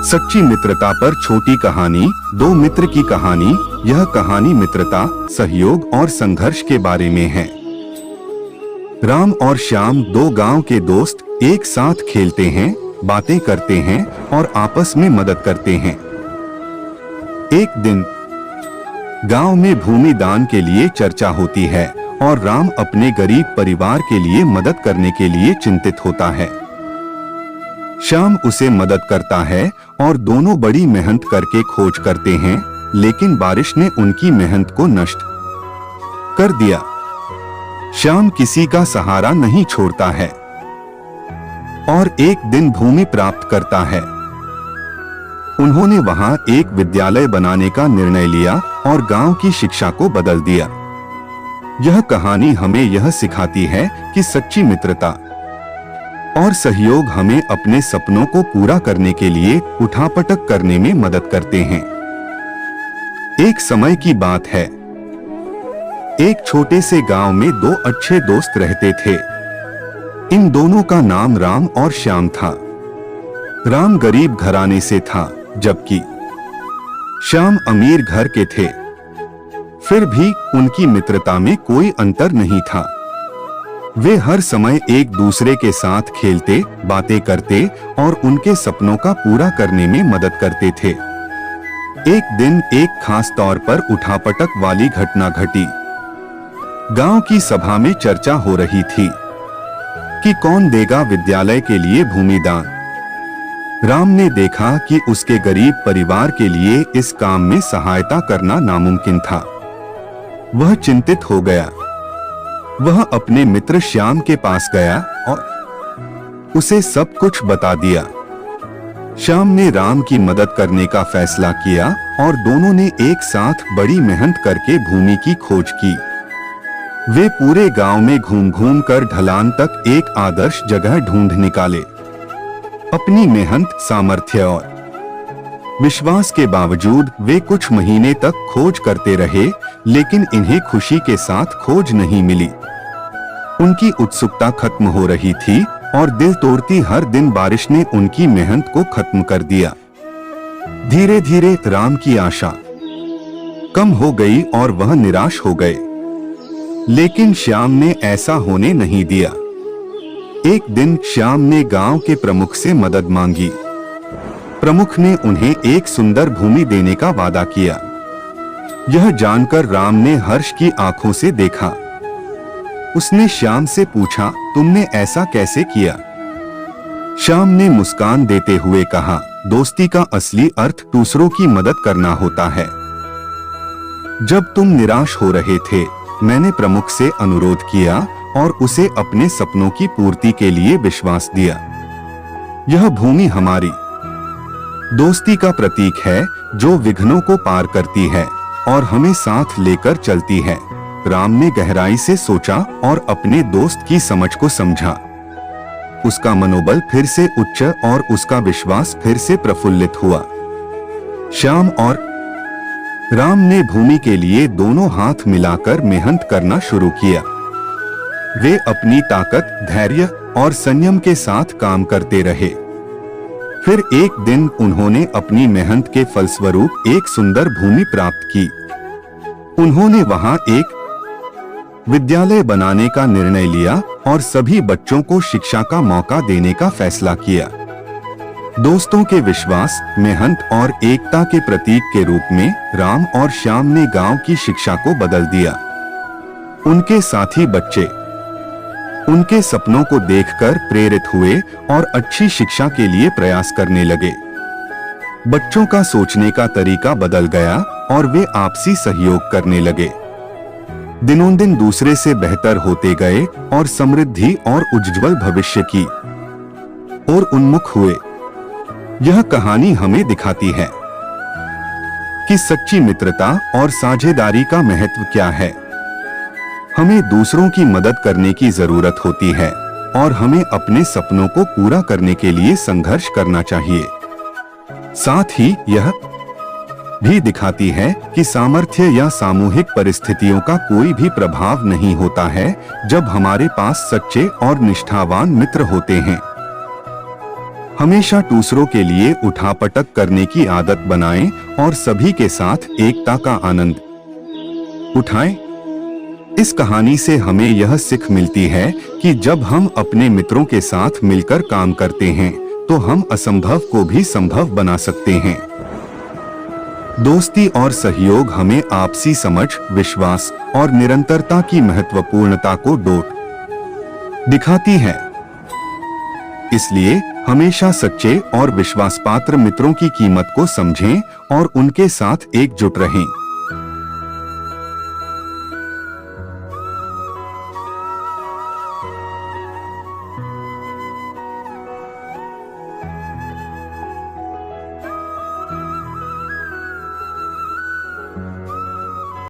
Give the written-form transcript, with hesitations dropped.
सच्ची मित्रता पर छोटी कहानी, दो मित्र की कहानी। यह कहानी मित्रता, सहयोग और संघर्ष के बारे में है। राम और श्याम दो गांव के दोस्त एक साथ खेलते हैं, बातें करते हैं और आपस में मदद करते हैं। एक दिन गांव में भूमि दान के लिए चर्चा होती है और राम अपने गरीब परिवार के लिए मदद करने के लिए चिंतित होता है। श्याम उसे मदद करता है और दोनों बड़ी मेहनत करके खोज करते हैं, लेकिन बारिश ने उनकी मेहनत को नष्ट कर दिया। श्याम किसी का सहारा नहीं छोड़ता है और एक दिन भूमि प्राप्त करता है। उन्होंने वहां एक विद्यालय बनाने का निर्णय लिया और गांव की शिक्षा को बदल दिया। यह कहानी हमें यह सिखाती है कि सच्ची मित्रता और सहयोग हमें अपने सपनों को पूरा करने के लिए उठापटक करने में मदद करते हैं। एक समय की बात है, एक छोटे से गांव में दो अच्छे दोस्त रहते थे। इन दोनों का नाम राम और श्याम था। राम गरीब घराने से था, जबकि श्याम अमीर घर के थे। फिर भी उनकी मित्रता में कोई अंतर नहीं था। वे हर समय एक दूसरे के साथ खेलते, बातें करते और उनके सपनों का पूरा करने में मदद करते थे। एक दिन एक खास तौर पर उठापटक वाली घटना घटी। गांव की सभा में चर्चा हो रही थी कि कौन देगा विद्यालय के लिए भूमि दान। राम ने देखा कि उसके गरीब परिवार के लिए इस काम में सहायता करना नामुमकिन था। वह चिंतित हो गया। वह अपने मित्र श्याम के पास गया और उसे सब कुछ बता दिया। श्याम ने राम की मदद करने का फैसला किया और दोनों ने एक साथ बड़ी मेहनत करके भूमि की खोज की। वे पूरे गांव में घूम घूम कर ढलान तक एक आदर्श जगह ढूंढ निकाले। अपनी मेहनत, सामर्थ्य और विश्वास के बावजूद वे कुछ महीने तक खोज करते रहे, लेकिन इन्हें खुशी के साथ खोज नहीं मिली। उनकी उत्सुकता खत्म हो रही थी और दिल तोड़ती हर दिन बारिश ने उनकी मेहनत को खत्म कर दिया। धीरे धीरे राम की आशा कम हो गई और वह निराश हो गए। लेकिन श्याम ने ऐसा होने नहीं दिया। एक दिन श्याम ने गांव के प्रमुख से मदद मांगी। प्रमुख ने उन्हें एक सुंदर भूमि देने का वादा किया। यह जानकर राम ने हर्ष की आंखों से देखा। उसने श्याम से पूछा, तुमने ऐसा कैसे किया? श्याम ने मुस्कान देते हुए कहा, दोस्ती का असली अर्थ दूसरों की मदद करना होता है। जब तुम निराश हो रहे थे, मैंने प्रमुख से अनुरोध किया और उसे अपने सपनों की पूर्ति के लिए विश्वास दिया। यह भूमि हमारी दोस्ती का प्रतीक है, जो विघ्नों को पार करती है और हमें साथ लेकर चलती है। राम ने गहराई से सोचा और अपने दोस्त की समझ को समझा। उसका मनोबल फिर से उच्च और उसका विश्वास फिर से प्रफुल्लित हुआ। श्याम और राम ने भूमि के लिए दोनों हाथ मिलाकर मेहनत करना शुरू किया। वे अपनी ताकत, धैर्य और संयम के साथ काम करते रहे। फिर एक दिन उन्होंने अपनी मेहनत के फलस्वरूप एक सुंदर भूमि प्राप्त की। उन्होंने वहां एक विद्यालय बनाने का निर्णय लिया और सभी बच्चों को शिक्षा का मौका देने का फैसला किया। दोस्तों के विश्वास, मेहनत और एकता के प्रतीक के रूप में राम और श्याम ने गांव की शिक्षा को बदल दिया। उनके साथी बच्चे उनके सपनों को देखकर प्रेरित हुए और अच्छी शिक्षा के लिए प्रयास करने लगे। बच्चों का सोचने का तरीका बदल गया और वे आपसी सहयोग करने लगे। दिनों दिन दूसरे से बेहतर होते गए और समृद्धि और उज्जवल भविष्य की ओर उन्मुख हुए। यह कहानी हमें दिखाती है कि सच्ची मित्रता और साझेदारी का महत्व क्या है। हमें दूसरों की मदद करने की जरूरत होती है और हमें अपने सपनों को पूरा करने के लिए संघर्ष करना चाहिए। साथ ही यह भी दिखाती है कि सामर्थ्य या सामूहिक परिस्थितियों का कोई भी प्रभाव नहीं होता है जब हमारे पास सच्चे और निष्ठावान मित्र होते हैं। हमेशा दूसरों के लिए उठापटक करने की आदत बनाएं और सभी के साथ एकता का आनंद उठाएं। इस कहानी से हमें यह सीख मिलती है कि जब हम अपने मित्रों के साथ मिलकर काम करते हैं तो हम असंभव को भी संभव बना सकते हैं। दोस्ती और सहयोग हमें आपसी समझ, विश्वास और निरंतरता की महत्वपूर्णता को दिखाती है। इसलिए हमेशा सच्चे और विश्वासपात्र मित्रों की कीमत को समझें और उनके साथ एकजुट रहें।